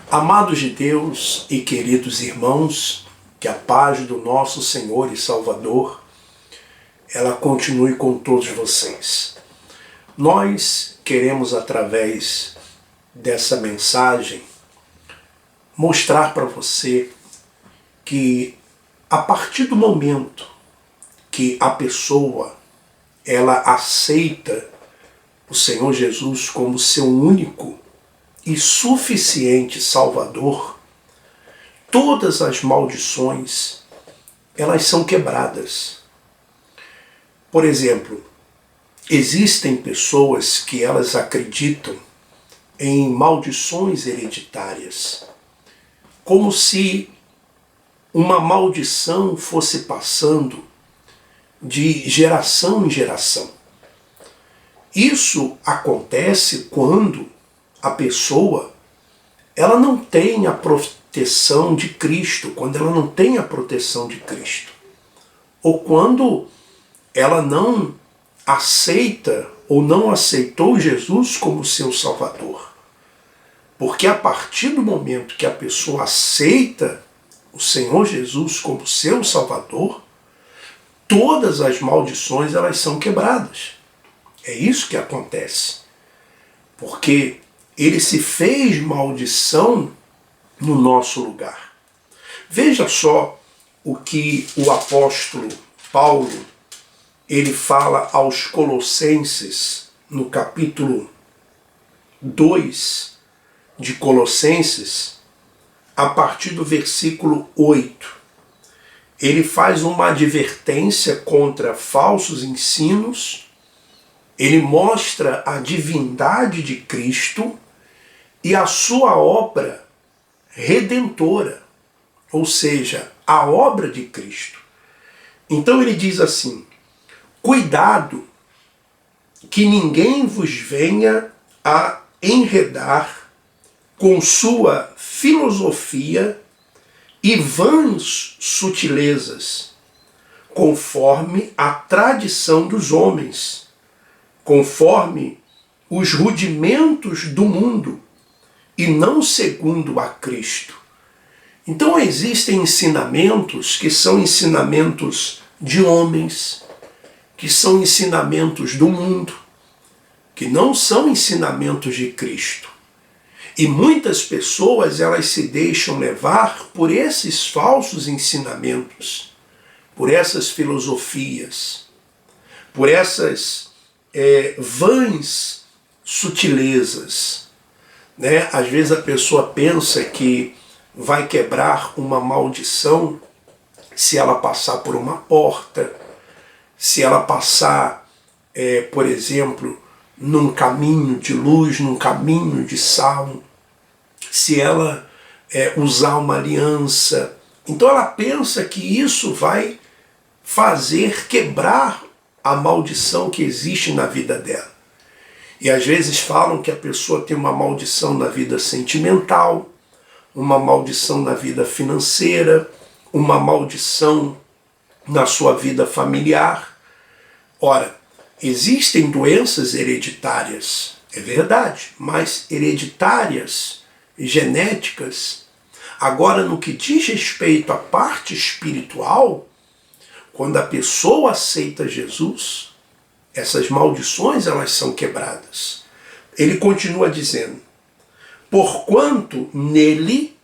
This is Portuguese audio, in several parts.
Amados de Deus e queridos irmãos, que a paz do nosso Senhor e Salvador, ela continue com todos vocês. Nós queremos, através dessa mensagem, mostrar para você que a partir do momento que a pessoa ela aceita o Senhor Jesus como seu único e suficiente Salvador, todas as maldições elas são quebradas. Por exemplo, existem pessoas que elas acreditam em maldições hereditárias, como se uma maldição fosse passando de geração em geração. Isso acontece quando a pessoa ela não tem a proteção de Cristo, quando ela não tem a proteção de Cristo, ou quando ela não aceita ou não aceitou Jesus como seu Salvador. Porque a partir do momento que a pessoa aceita o Senhor Jesus como seu Salvador, todas as maldições elas são quebradas. É isso que acontece. Porque ele se fez maldição no nosso lugar. Veja só o que o apóstolo Paulo ele fala aos Colossenses, no capítulo 2 de Colossenses, a partir do versículo 8. Ele faz uma advertência contra falsos ensinos, ele mostra a divindade de Cristo e a sua obra redentora, ou seja, a obra de Cristo. Então ele diz assim: cuidado que ninguém vos venha a enredar com sua filosofia e vãs sutilezas, conforme a tradição dos homens, conforme os rudimentos do mundo, e não segundo a Cristo. Então existem ensinamentos que são ensinamentos de homens, que são ensinamentos do mundo, que não são ensinamentos de Cristo. E muitas pessoas elas se deixam levar por esses falsos ensinamentos, por essas filosofias, por essas vãs sutilezas. Né? Às vezes a pessoa pensa que vai quebrar uma maldição se ela passar por uma porta, se ela passar, por exemplo, num caminho de luz, num caminho de sal, se ela usar uma aliança. Então ela pensa que isso vai fazer quebrar a maldição que existe na vida dela. E às vezes falam que a pessoa tem uma maldição na vida sentimental, uma maldição na vida financeira, uma maldição na sua vida familiar. Ora, existem doenças hereditárias, é verdade, mas hereditárias, genéticas. Agora, no que diz respeito à parte espiritual, quando a pessoa aceita Jesus, essas maldições elas são quebradas. Ele continua dizendo: porquanto nele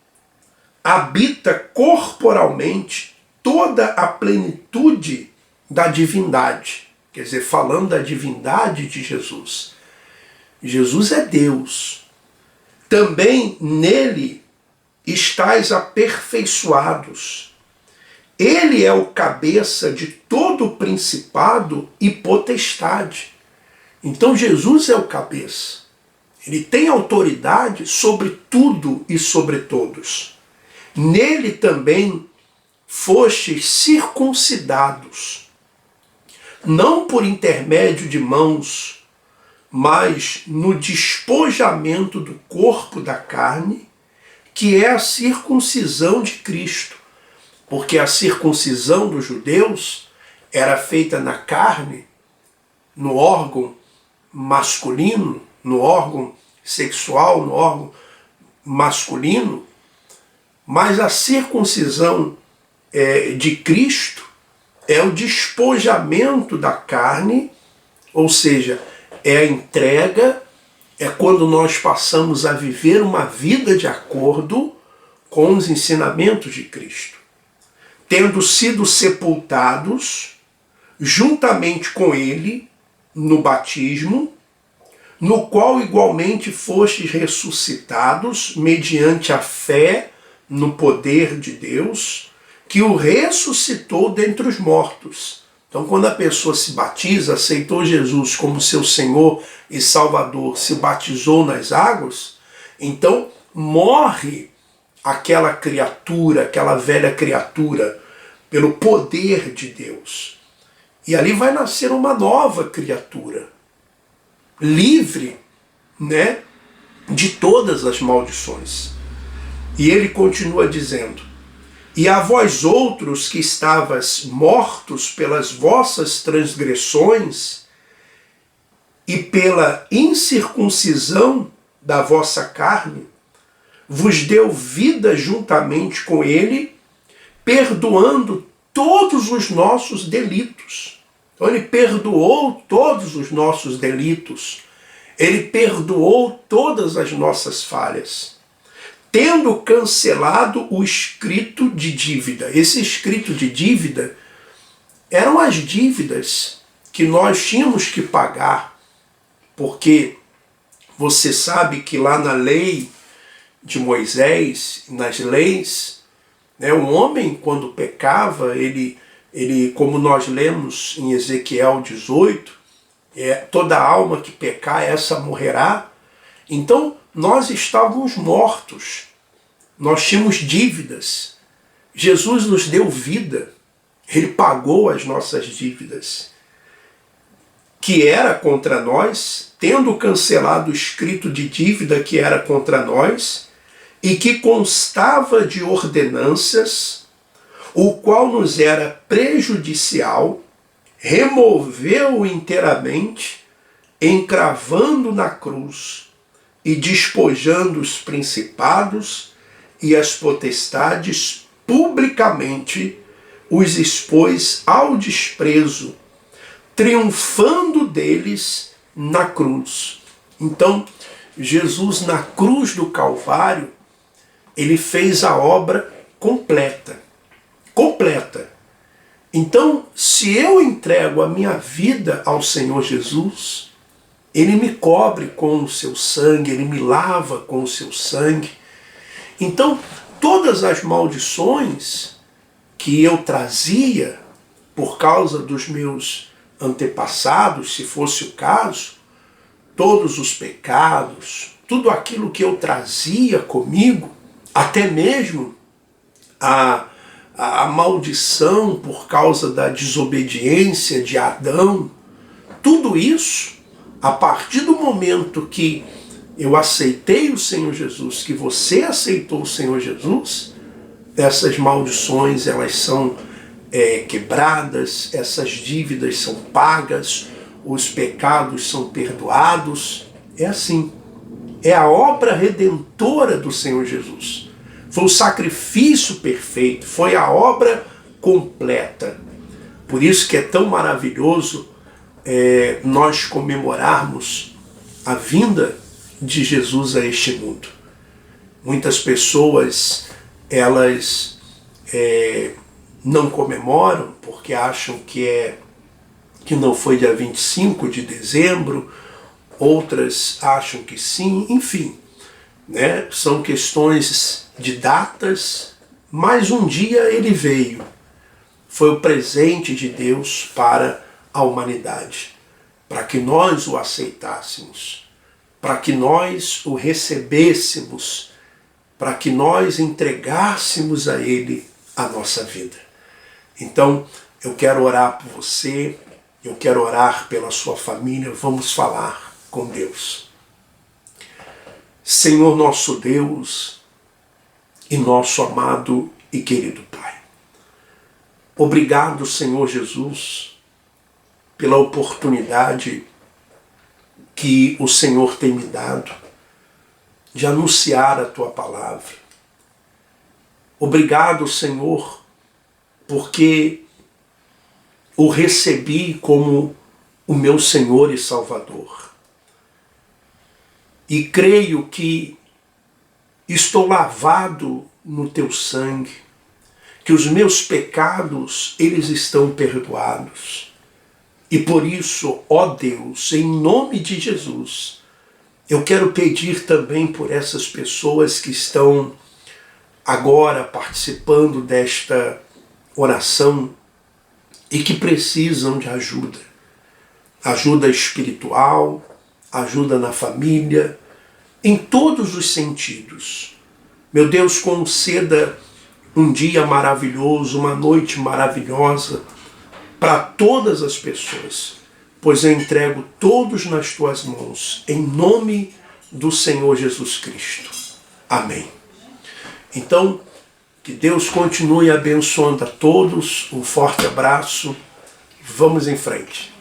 habita corporalmente toda a plenitude da divindade. Quer dizer, falando da divindade de Jesus. Jesus é Deus. Também nele estáis aperfeiçoados. Ele é o cabeça de todo o principado e potestade. Então Jesus é o cabeça. Ele tem autoridade sobre tudo e sobre todos. Nele também fostes circuncidados, não por intermédio de mãos, mas no despojamento do corpo da carne, que é a circuncisão de Cristo. Porque a circuncisão dos judeus era feita na carne, no órgão masculino, no órgão sexual, no órgão masculino, mas a circuncisão de Cristo é o despojamento da carne, ou seja, é a entrega, é quando nós passamos a viver uma vida de acordo com os ensinamentos de Cristo. Tendo sido sepultados juntamente com Ele no batismo, no qual igualmente fostes ressuscitados mediante a fé no poder de Deus, que o ressuscitou dentre os mortos. Então, quando a pessoa se batiza, aceitou Jesus como seu Senhor e Salvador, se batizou nas águas, então morre aquela criatura, aquela velha criatura, pelo poder de Deus. E ali vai nascer uma nova criatura, livre, né, de todas as maldições. E ele continua dizendo: e a vós outros que estavas mortos pelas vossas transgressões e pela incircuncisão da vossa carne, vos deu vida juntamente com ele, perdoando todos os nossos delitos. Então ele perdoou todos os nossos delitos, ele perdoou todas as nossas falhas, tendo cancelado o escrito de dívida. Esse escrito de dívida eram as dívidas que nós tínhamos que pagar, porque você sabe que lá na lei de Moisés, nas leis, um homem quando pecava, ele, como nós lemos em Ezequiel 18, toda alma que pecar, essa morrerá. Então, nós estávamos mortos, nós tínhamos dívidas. Jesus nos deu vida, ele pagou as nossas dívidas, que era contra nós, tendo cancelado o escrito de dívida que era contra nós, e que constava de ordenanças, o qual nos era prejudicial, removeu-o inteiramente, encravando na cruz, e despojando os principados e as potestades publicamente, os expôs ao desprezo, triunfando deles na cruz. Então, Jesus na cruz do Calvário, ele fez a obra completa. Completa. Então, se eu entrego a minha vida ao Senhor Jesus, ele me cobre com o seu sangue, ele me lava com o seu sangue. Então, todas as maldições que eu trazia por causa dos meus antepassados, se fosse o caso, todos os pecados, tudo aquilo que eu trazia comigo, até mesmo a maldição por causa da desobediência de Adão, tudo isso, a partir do momento que eu aceitei o Senhor Jesus, que você aceitou o Senhor Jesus, essas maldições elas são quebradas, essas dívidas são pagas, os pecados são perdoados. É assim. É a obra redentora do Senhor Jesus. Foi o sacrifício perfeito, foi a obra completa. Por isso que é tão maravilhoso nós comemorarmos a vinda de Jesus a este mundo. Muitas pessoas, elas não comemoram porque acham que não foi dia 25 de dezembro, outras acham que sim, enfim, são questões de datas, mas um dia ele veio. Foi o presente de Deus para a humanidade, para que nós o aceitássemos, para que nós o recebêssemos, para que nós entregássemos a Ele a nossa vida. Então, eu quero orar por você, eu quero orar pela sua família, vamos falar com Deus. Senhor nosso Deus e nosso amado e querido Pai, obrigado, Senhor Jesus, pela oportunidade que o Senhor tem me dado de anunciar a tua palavra. Obrigado, Senhor, porque o recebi como o meu Senhor e Salvador. E creio que estou lavado no teu sangue, que os meus pecados, eles estão perdoados. E por isso, ó Deus, em nome de Jesus, eu quero pedir também por essas pessoas que estão agora participando desta oração e que precisam de ajuda. Ajuda espiritual, ajuda na família, em todos os sentidos. Meu Deus, conceda um dia maravilhoso, uma noite maravilhosa para todas as pessoas, pois eu entrego todos nas tuas mãos, em nome do Senhor Jesus Cristo. Amém. Então, que Deus continue abençoando a todos, um forte abraço, vamos em frente.